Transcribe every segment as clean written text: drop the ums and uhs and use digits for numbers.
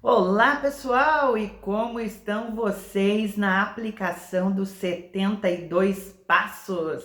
Olá, pessoal! E como estão vocês na aplicação dos 72 passos?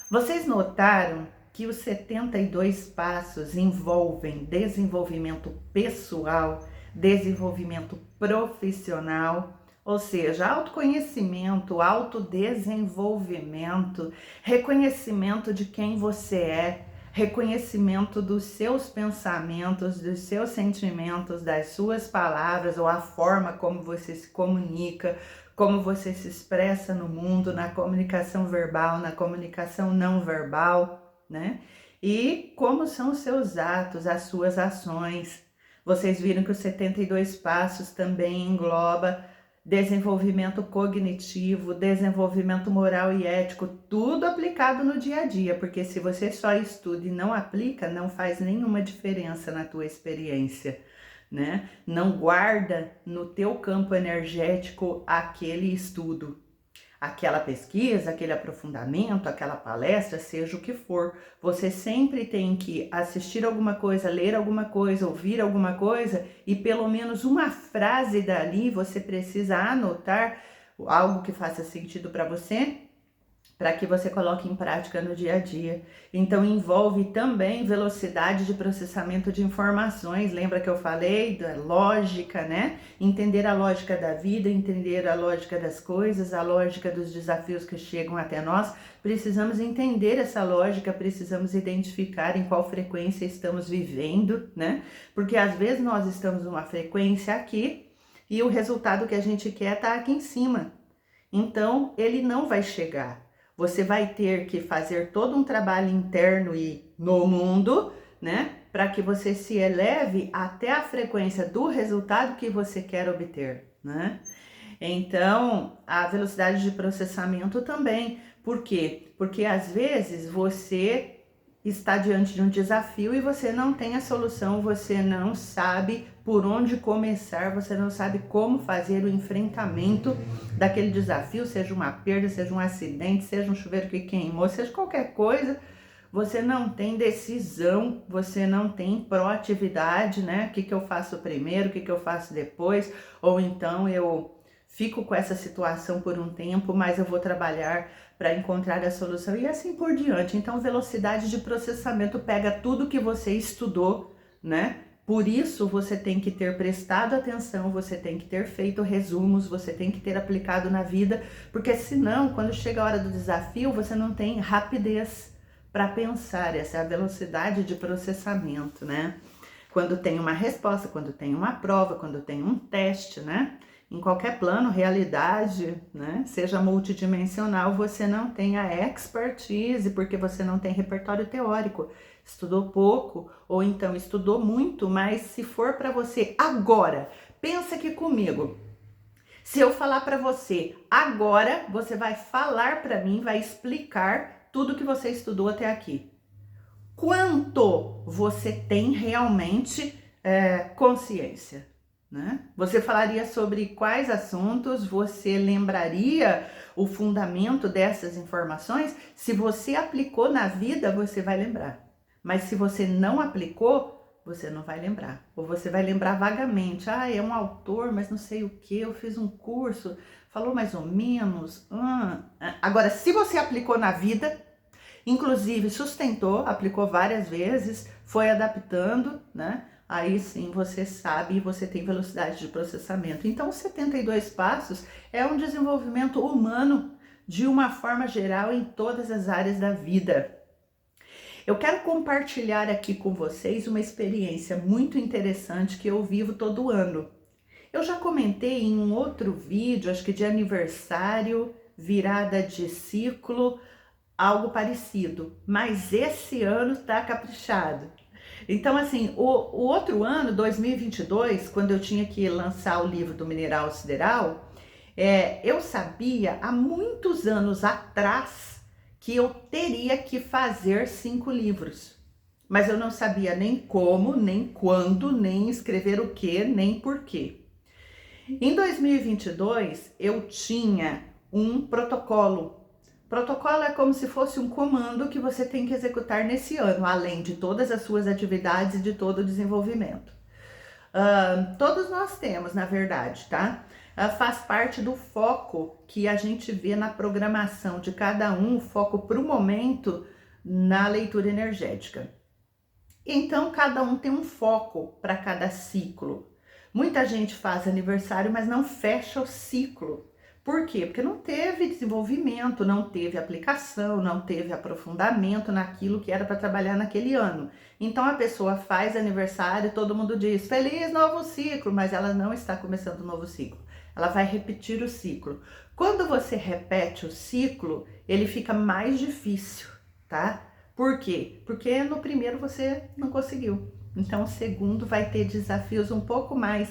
Vocês notaram que os 72 passos envolvem desenvolvimento pessoal, desenvolvimento profissional, ou seja, autoconhecimento, autodesenvolvimento, reconhecimento de quem você é, reconhecimento dos seus pensamentos, dos seus sentimentos, das suas palavras ou a forma como você se comunica, como você se expressa no mundo, na comunicação verbal, na comunicação não verbal, né? E como são os seus atos, as suas ações. Vocês viram que os 72 passos também engloba desenvolvimento cognitivo, desenvolvimento moral e ético, tudo aplicado no dia a dia, porque se você só estuda e não aplica, não faz nenhuma diferença na tua experiência, né? Não guarda no teu campo energético aquele estudo, aquela pesquisa, aquele aprofundamento, aquela palestra, seja o que for. Você sempre tem que assistir alguma coisa, ler alguma coisa, ouvir alguma coisa e pelo menos uma frase dali você precisa anotar, algo que faça sentido para você, para que você coloque em prática no dia a dia. Então envolve também velocidade de processamento de informações. Lembra que eu falei da lógica, né? Entender a lógica da vida, entender a lógica das coisas, a lógica dos desafios que chegam até nós. Precisamos entender essa lógica, precisamos identificar em qual frequência estamos vivendo, né? Porque às vezes nós estamos numa frequência aqui e o resultado que a gente quer está aqui em cima. Então ele não vai chegar. Você vai ter que fazer todo um trabalho interno e no mundo, né? Para que você se eleve até a frequência do resultado que você quer obter, né? Então, a velocidade de processamento também. Por quê? Porque às vezes você está diante de um desafio e você não tem a solução, você não sabe por onde começar, você não sabe como fazer o enfrentamento daquele desafio, seja uma perda, seja um acidente, seja um chuveiro que queimou, seja qualquer coisa. Você não tem decisão, você não tem proatividade, né? O que eu faço primeiro, o que eu faço depois, ou então eu fico com essa situação por um tempo, mas eu vou trabalhar para encontrar a solução e assim por diante. Então, velocidade de processamento pega tudo que você estudou, né? Por isso, você tem que ter prestado atenção, você tem que ter feito resumos, você tem que ter aplicado na vida, porque senão, quando chega a hora do desafio, você não tem rapidez para pensar. Essa é a velocidade de processamento, né? Quando tem uma resposta, quando tem uma prova, quando tem um teste, né? Em qualquer plano, realidade, né? Seja multidimensional, você não tem a expertise, porque você não tem repertório teórico. Estudou pouco, ou então estudou muito, mas se for para você agora, pensa aqui comigo. Se eu falar para você agora, você vai falar para mim, vai explicar tudo que você estudou até aqui. Quanto você tem realmente consciência? Né? Você falaria sobre quais assuntos, você lembraria o fundamento dessas informações? Se você aplicou na vida, você vai lembrar. Mas se você não aplicou, você não vai lembrar. Ou você vai lembrar vagamente. Ah, é um autor, mas não sei o que, eu fiz um curso, falou mais ou menos. Agora, se você aplicou na vida, inclusive sustentou, aplicou várias vezes, foi adaptando, né? Aí sim você sabe e você tem velocidade de processamento. Então, os 72 passos é um desenvolvimento humano de uma forma geral em todas as áreas da vida. Eu quero compartilhar aqui com vocês uma experiência muito interessante que eu vivo todo ano. Eu já comentei em um outro vídeo, acho que de aniversário, virada de ciclo, algo parecido, mas esse ano tá caprichado. Então, assim, o outro ano, 2022, quando eu tinha que lançar o livro do Mineral Sideral, eu sabia há muitos anos atrás que eu teria que fazer 5 livros. Mas eu não sabia nem como, nem quando, nem escrever o que, nem porquê. Em 2022, eu tinha um protocolo. Protocolo é como se fosse um comando que você tem que executar nesse ano, além de todas as suas atividades e de todo o desenvolvimento. Todos nós temos, na verdade, tá? Faz parte do foco que a gente vê na programação de cada um, foco para o momento na leitura energética. Então, cada um tem um foco para cada ciclo. Muita gente faz aniversário, mas não fecha o ciclo. Por quê? Porque não teve desenvolvimento, não teve aplicação, não teve aprofundamento naquilo que era para trabalhar naquele ano. Então, a pessoa faz aniversário, todo mundo diz feliz novo ciclo, mas ela não está começando um novo ciclo. Ela vai repetir o ciclo. Quando você repete o ciclo, ele fica mais difícil, tá? Por quê? Porque no primeiro você não conseguiu. Então, o segundo vai ter desafios um pouco mais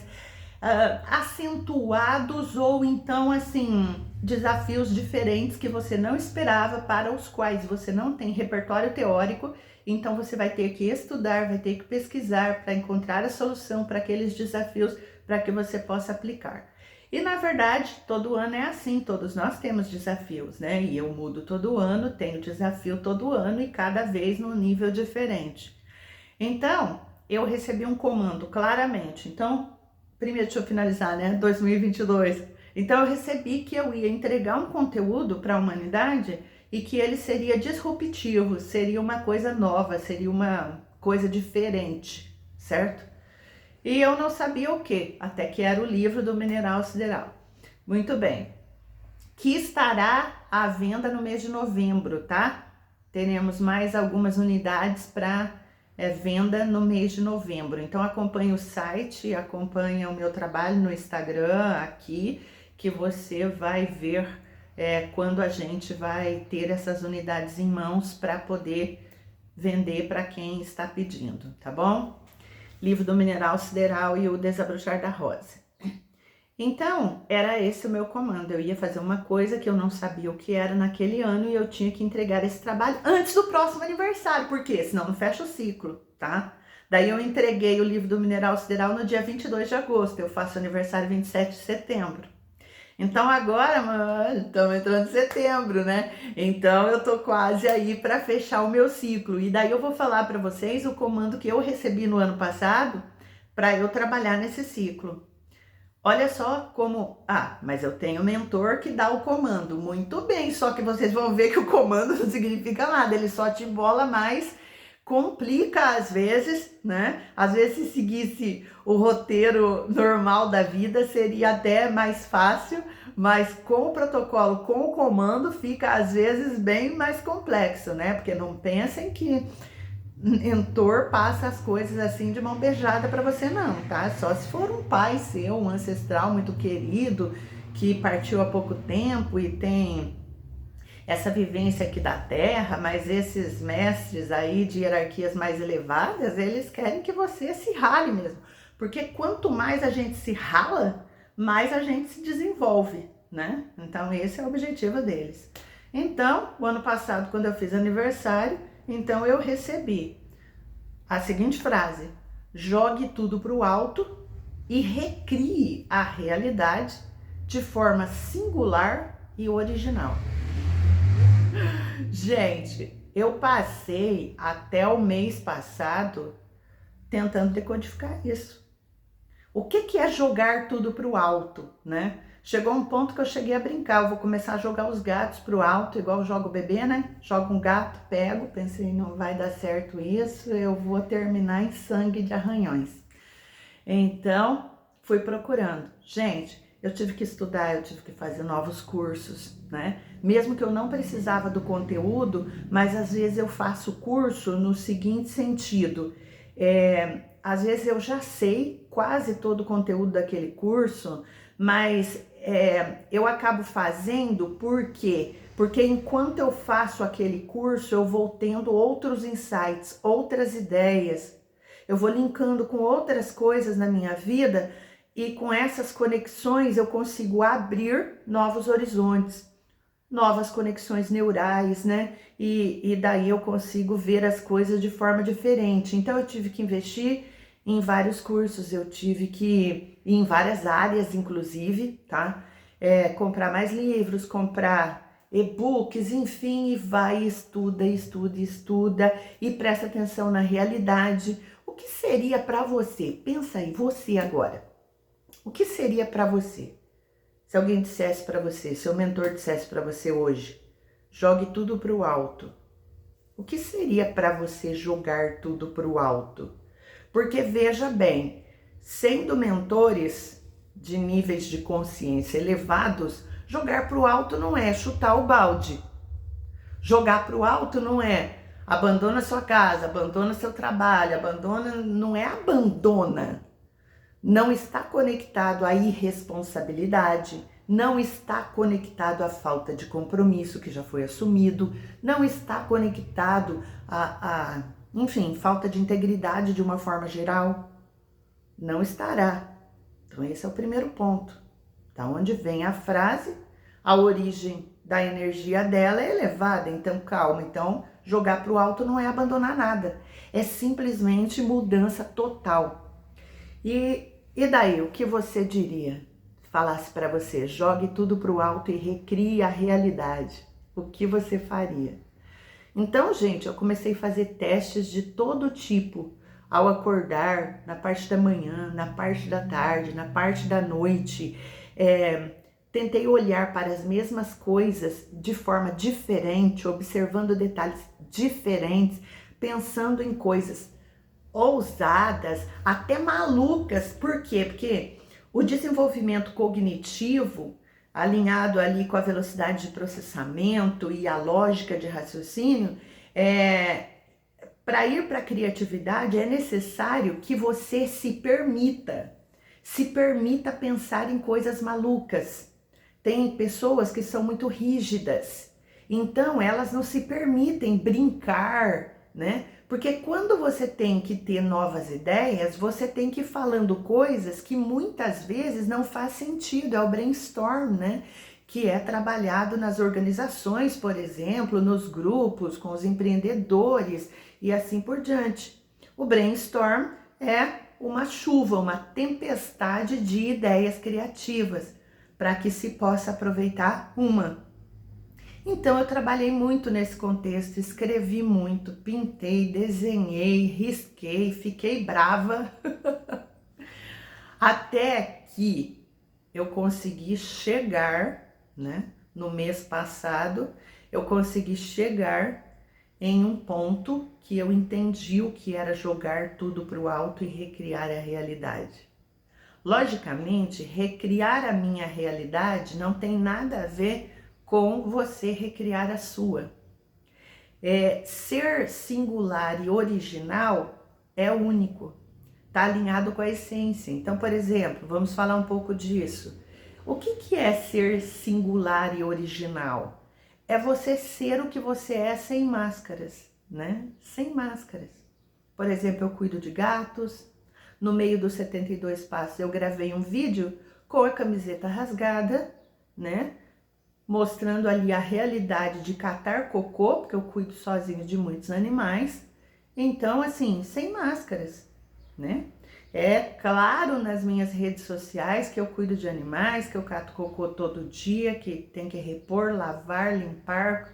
acentuados, ou então, assim, desafios diferentes que você não esperava, para os quais você não tem repertório teórico. Então, você vai ter que estudar, vai ter que pesquisar para encontrar a solução para aqueles desafios, para que você possa aplicar. E na verdade, todo ano é assim, todos nós temos desafios, né? E eu mudo todo ano, tenho desafio todo ano e cada vez num nível diferente. Então, eu recebi um comando claramente. Então, primeiro deixa eu finalizar, né? 2022. Então, eu recebi que eu ia entregar um conteúdo para a humanidade e que ele seria disruptivo, seria uma coisa nova, seria uma coisa diferente, certo? E eu não sabia o que, até que era o livro do Mineral Sideral. Muito bem. Que estará à venda no mês de novembro, tá? Teremos mais algumas unidades para venda no mês de novembro. Então acompanhe o site, acompanhe o meu trabalho no Instagram aqui, que você vai ver quando a gente vai ter essas unidades em mãos para poder vender para quem está pedindo, tá bom? Livro do Mineral Sideral e o Desabrochar da Rosa. Então, era esse o meu comando. Eu ia fazer uma coisa que eu não sabia o que era naquele ano e eu tinha que entregar esse trabalho antes do próximo aniversário. Por quê? Senão não fecha o ciclo, tá? Daí eu entreguei o livro do Mineral Sideral no dia 22 de agosto. Eu faço aniversário 27 de setembro. Então agora, estamos entrando em setembro, né? Então eu tô quase aí para fechar o meu ciclo. E daí eu vou falar para vocês o comando que eu recebi no ano passado para eu trabalhar nesse ciclo. Olha só como... mas eu tenho mentor que dá o comando. Muito bem, só que vocês vão ver que o comando não significa nada. Ele só te embola mais, complica às vezes, né? Às vezes, se seguisse o roteiro normal da vida, seria até mais fácil, mas com o protocolo, com o comando, fica às vezes bem mais complexo, né? Porque não pensem que mentor passa as coisas assim de mão beijada para você, não, tá? Só se for um pai seu, um ancestral muito querido, que partiu há pouco tempo e tem essa vivência aqui da Terra, mas esses mestres aí de hierarquias mais elevadas, eles querem que você se rale mesmo. Porque quanto mais a gente se rala, mais a gente se desenvolve, né? Então esse é o objetivo deles. Então, o ano passado, quando eu fiz aniversário, então eu recebi a seguinte frase: jogue tudo para o alto e recrie a realidade de forma singular e original. Gente, eu passei até o mês passado tentando decodificar isso. O que é jogar tudo para o alto, né? Chegou um ponto que eu cheguei a brincar, eu vou começar a jogar os gatos para o alto, igual eu jogo o bebê, né? Jogo um gato, pego, pensei, não vai dar certo isso, eu vou terminar em sangue de arranhões. Então, fui procurando. Gente, eu tive que estudar, eu tive que fazer novos cursos, né? Mesmo que eu não precisava do conteúdo, mas às vezes eu faço curso no seguinte sentido. Às vezes eu já sei quase todo o conteúdo daquele curso, mas eu acabo fazendo por quê? Porque enquanto eu faço aquele curso, eu vou tendo outros insights, outras ideias. Eu vou linkando com outras coisas na minha vida e com essas conexões eu consigo abrir novos horizontes, novas conexões neurais, né? E daí eu consigo ver as coisas de forma diferente. Então eu tive que investir em vários cursos, eu tive que ir em várias áreas, inclusive, tá? Comprar mais livros, comprar e-books, enfim, e vai, estuda e presta atenção na realidade. O O que seria para você? Pensa aí, você agora. O que seria para você? Se alguém dissesse para você, seu mentor dissesse para você hoje, jogue tudo para o alto. O que seria para você jogar tudo para o alto? Porque veja bem, sendo mentores de níveis de consciência elevados, jogar para o alto não é chutar o balde. Jogar para o alto não é abandona sua casa, abandona seu trabalho, não é abandona. Não está conectado à irresponsabilidade, não está conectado à falta de compromisso que já foi assumido, não está conectado enfim, falta de integridade de uma forma geral. Não estará. Então esse é o primeiro ponto. Da onde vem a frase, a origem da energia dela é elevada, então calma. Então jogar para o alto não é abandonar nada, é simplesmente mudança total. E daí, o que você diria? Falasse para você, jogue tudo para o alto e recrie a realidade. O que você faria? Então, gente, eu comecei a fazer testes de todo tipo ao acordar, na parte da manhã, na parte da tarde, na parte da noite. Tentei olhar para as mesmas coisas de forma diferente, observando detalhes diferentes, pensando em coisas ousadas, até malucas. Por quê? Porque o desenvolvimento cognitivo, alinhado ali com a velocidade de processamento e a lógica de raciocínio, para ir para a criatividade é necessário que você se permita pensar em coisas malucas. Tem pessoas que são muito rígidas, então elas não se permitem brincar, né? Porque quando você tem que ter novas ideias, você tem que ir falando coisas que muitas vezes não faz sentido, é o brainstorm, né? Que é trabalhado nas organizações, por exemplo, nos grupos, com os empreendedores e assim por diante. O brainstorm é uma chuva, uma tempestade de ideias criativas, para que se possa aproveitar uma. Então eu trabalhei muito nesse contexto, escrevi muito, pintei, desenhei, risquei, fiquei brava, até que eu consegui chegar, né? No mês passado, eu consegui chegar em um ponto que eu entendi o que era jogar tudo para o alto e recriar a realidade. Logicamente, recriar a minha realidade não tem nada a ver com você recriar a sua. Ser singular e original é único, está alinhado com a essência. Então, por exemplo, vamos falar um pouco disso. O que é ser singular e original? É você ser o que você é sem máscaras, né? Sem máscaras. Por exemplo, eu cuido de gatos. No meio dos 72 passos eu gravei um vídeo com a camiseta rasgada, né? Mostrando ali a realidade de catar cocô, porque eu cuido sozinho de muitos animais. Então, assim, sem máscaras, né? É claro nas minhas redes sociais que eu cuido de animais, que eu cato cocô todo dia, que tem que repor, lavar, limpar,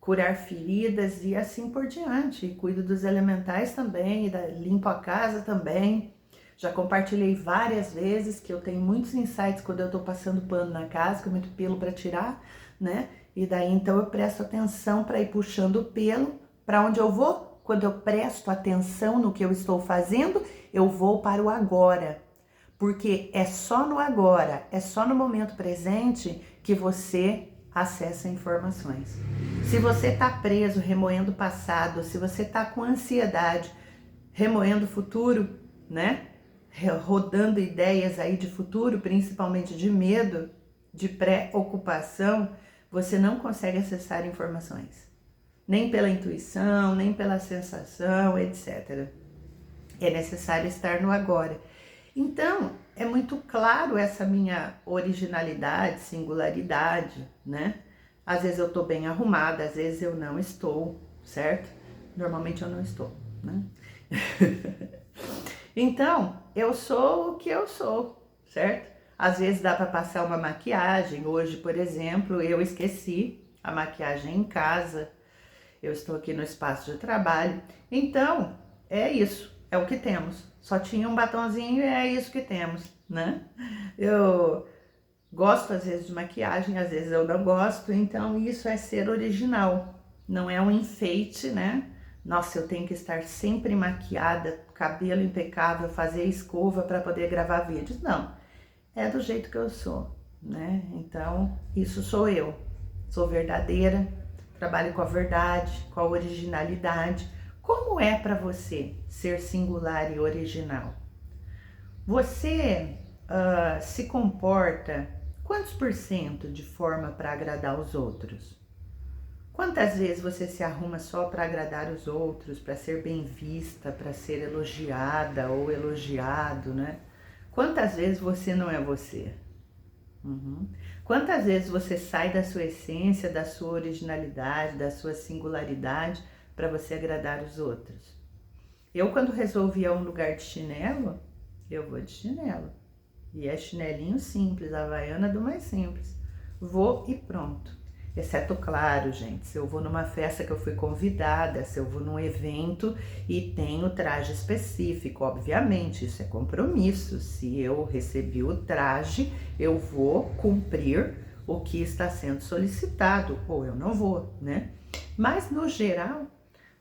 curar feridas e assim por diante. E cuido dos elementais também, limpo a casa também. Já compartilhei várias vezes que eu tenho muitos insights quando eu tô passando pano na casa, com muito pelo para tirar, né? E daí então eu presto atenção para ir puxando o pelo. Para onde eu vou? Quando eu presto atenção no que eu estou fazendo, eu vou para o agora. Porque é só no agora, é só no momento presente que você acessa informações. Se você tá preso, remoendo o passado, se você tá com ansiedade, remoendo o futuro, né? Rodando ideias aí de futuro, principalmente de medo, de preocupação, você não consegue acessar informações. Nem pela intuição, nem pela sensação, etc. É necessário estar no agora. Então, é muito claro essa minha originalidade, singularidade, né? Às vezes eu tô bem arrumada, às vezes eu não estou, certo? Normalmente eu não estou, né? Então, eu sou o que eu sou, certo? Às vezes dá para passar uma maquiagem. Hoje, por exemplo, eu esqueci a maquiagem em casa. Eu estou aqui no espaço de trabalho. Então, é isso. é o que temos. Só tinha um batonzinho e é isso que temos, né? Eu gosto às vezes de maquiagem, às vezes eu não gosto, então isso é ser original. Não é um enfeite, né? Nossa, eu tenho que estar sempre maquiada, cabelo impecável, fazer escova para poder gravar vídeos. Não, é do jeito que eu sou, né? Então, isso sou eu. Sou verdadeira, trabalho com a verdade, com a originalidade. Como é para você ser singular e original? Você se comporta quantos por cento de forma para agradar os outros? Quantas vezes você se arruma só para agradar os outros, para ser bem vista, para ser elogiada ou elogiado, né? Quantas vezes você não é você? Quantas vezes você sai da sua essência, da sua originalidade, da sua singularidade para você agradar os outros? Eu, quando resolvi ir a um lugar de chinelo, eu vou de chinelo. E é chinelinho simples, a havaiana do mais simples. Vou e pronto. Exceto, claro, gente, se eu vou numa festa que eu fui convidada, se eu vou num evento e tenho traje específico, obviamente, isso é compromisso. Se eu recebi o traje, eu vou cumprir o que está sendo solicitado, ou eu não vou, né? Mas, no geral,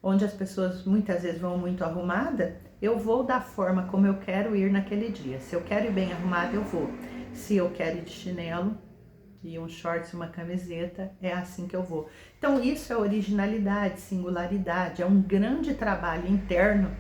onde as pessoas muitas vezes vão muito arrumada, eu vou da forma como eu quero ir naquele dia. Se eu quero ir bem arrumada, eu vou. Se eu quero ir de chinelo e um shorts e uma camiseta, é assim que eu vou. Então isso é originalidade, singularidade, é um grande trabalho interno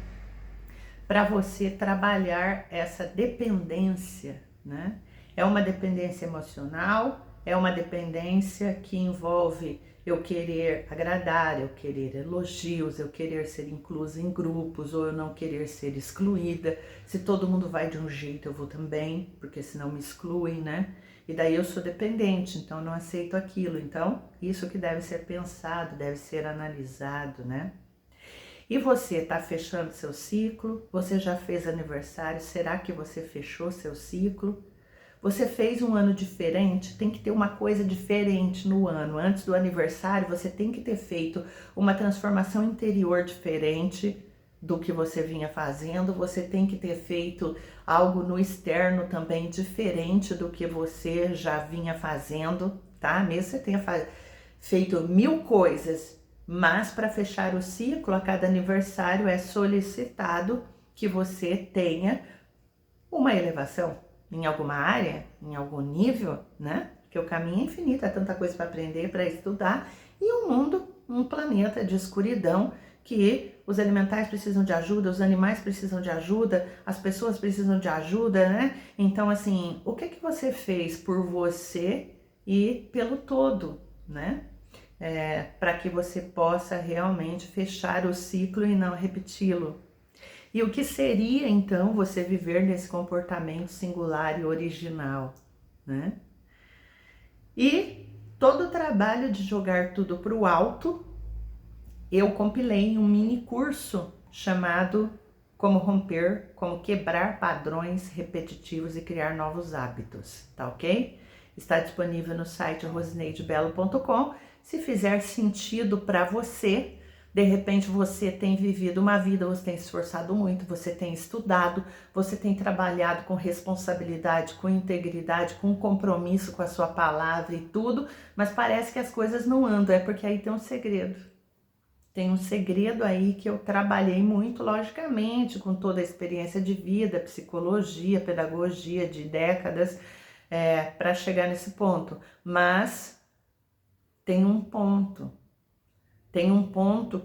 para você trabalhar essa dependência, né? É uma dependência emocional, é uma dependência que envolve eu querer agradar, eu querer elogios, eu querer ser inclusa em grupos, ou eu não querer ser excluída. Se todo mundo vai de um jeito, eu vou também, porque senão me excluem, né? E daí eu sou dependente, então eu não aceito aquilo. Então, isso que deve ser pensado, deve ser analisado, né? E você está fechando seu ciclo? Você já fez aniversário? Será que você fechou seu ciclo? Você fez um ano diferente? Tem que ter uma coisa diferente no ano. Antes do aniversário, você tem que ter feito uma transformação interior diferente do que você vinha fazendo. Você tem que ter feito algo no externo também diferente do que você já vinha fazendo, tá? Mesmo que você tenha feito 1000 coisas, mas para fechar o ciclo, a cada aniversário é solicitado que você tenha uma elevação em alguma área, em algum nível, né? Porque o caminho é infinito, é tanta coisa para aprender, para estudar, e um mundo, um planeta de escuridão que os elementais precisam de ajuda, os animais precisam de ajuda, as pessoas precisam de ajuda, né? Então, assim, o que você fez por você e pelo todo, né? Para que você possa realmente fechar o ciclo e não repeti-lo. E o que seria, então, você viver nesse comportamento singular e original, né? E todo o trabalho de jogar tudo para o alto, eu compilei em um mini curso chamado Como Romper, Como Quebrar Padrões Repetitivos e Criar Novos Hábitos, tá ok? Está disponível no site rosineidebello.com. Se fizer sentido para você, de repente você tem vivido uma vida, você tem se esforçado muito, você tem estudado, você tem trabalhado com responsabilidade, com integridade, com compromisso com a sua palavra e tudo, mas parece que as coisas não andam, é porque aí tem um segredo. Tem um segredo aí que eu trabalhei muito, logicamente, com toda a experiência de vida, psicologia, pedagogia de décadas, para chegar nesse ponto. Mas tem um ponto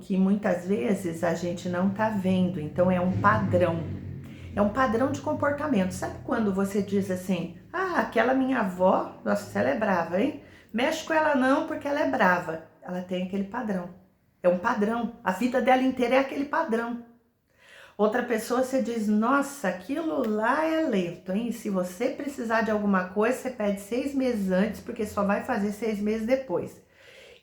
que muitas vezes a gente não tá vendo, então é um padrão. É um padrão de comportamento. Sabe quando você diz assim, aquela minha avó, nossa, ela é brava, hein? Mexe com ela não, porque ela é brava. Ela tem aquele padrão. É um padrão. A vida dela inteira é aquele padrão. Outra pessoa, você diz, nossa, aquilo lá é lento, hein? Se você precisar de alguma coisa, você pede 6 meses antes, porque só vai fazer 6 meses depois.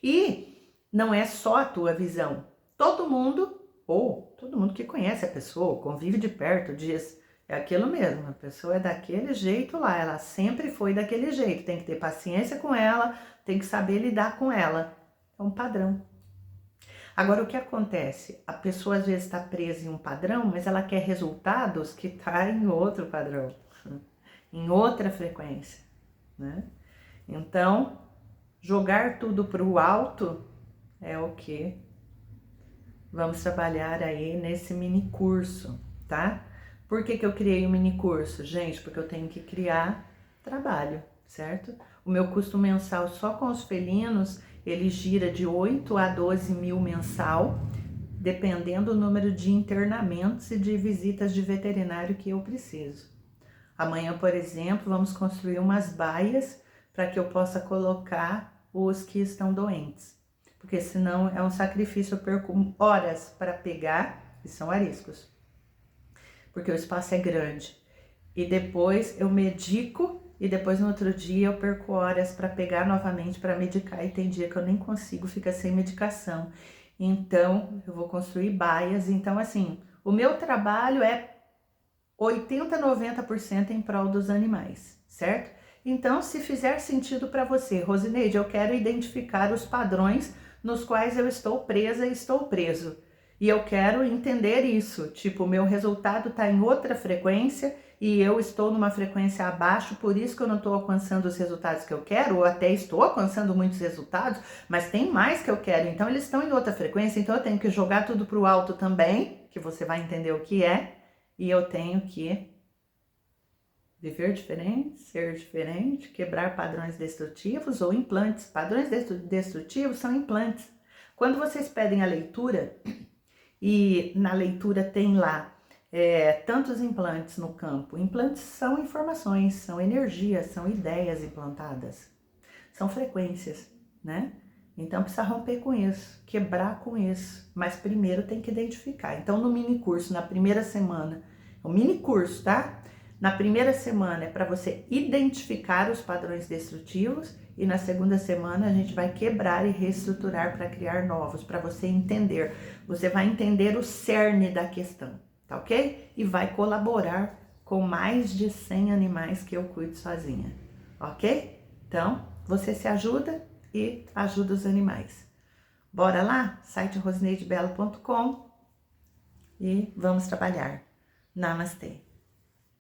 E não é só a tua visão. Todo mundo que conhece a pessoa, convive de perto, diz, é aquilo mesmo, a pessoa é daquele jeito lá, ela sempre foi daquele jeito, tem que ter paciência com ela, tem que saber lidar com ela. É um padrão. Agora, o que acontece? A pessoa às vezes está presa em um padrão, mas ela quer resultados que tá em outro padrão, em outra frequência, né? Então, jogar tudo para o alto é o que vamos trabalhar aí nesse mini curso, tá? Por que eu criei um mini curso? Gente, porque eu tenho que criar trabalho, certo? O meu custo mensal só com os felinos, ele gira de 8 a 12 mil mensal, dependendo do número de internamentos e de visitas de veterinário que eu preciso. Amanhã, por exemplo, vamos construir umas baias para que eu possa colocar os que estão doentes. Porque senão é um sacrifício, eu perco horas para pegar, e são ariscos. Porque o espaço é grande. E depois eu medico e depois no outro dia eu perco horas para pegar novamente para medicar e tem dia que eu nem consigo, fica sem medicação. Então eu vou construir baias. Então assim, o meu trabalho é 80, 90% em prol dos animais, certo? Então, se fizer sentido para você, Rosineide, eu quero identificar os padrões nos quais eu estou presa e estou preso. E eu quero entender isso, tipo, o meu resultado está em outra frequência e eu estou numa frequência abaixo, por isso que eu não estou alcançando os resultados que eu quero, ou até estou alcançando muitos resultados, mas tem mais que eu quero, então eles estão em outra frequência, então eu tenho que jogar tudo para o alto também, que você vai entender o que é, e eu tenho que viver diferente, ser diferente, quebrar padrões destrutivos ou implantes. Padrões destrutivos são implantes. Quando vocês pedem a leitura, e na leitura tem lá tantos implantes no campo. Implantes são informações, são energias, são ideias implantadas. São frequências, né? Então precisa romper com isso, quebrar com isso. Mas primeiro tem que identificar. Então no mini curso, na primeira semana, o mini curso, tá? Na primeira semana é para você identificar os padrões destrutivos e na segunda semana a gente vai quebrar e reestruturar para criar novos, para você entender. Você vai entender o cerne da questão, tá ok? E vai colaborar com mais de 100 animais que eu cuido sozinha, ok? Então, você se ajuda e ajuda os animais. Bora lá? Site rosineidebelo.com e vamos trabalhar. Namastê!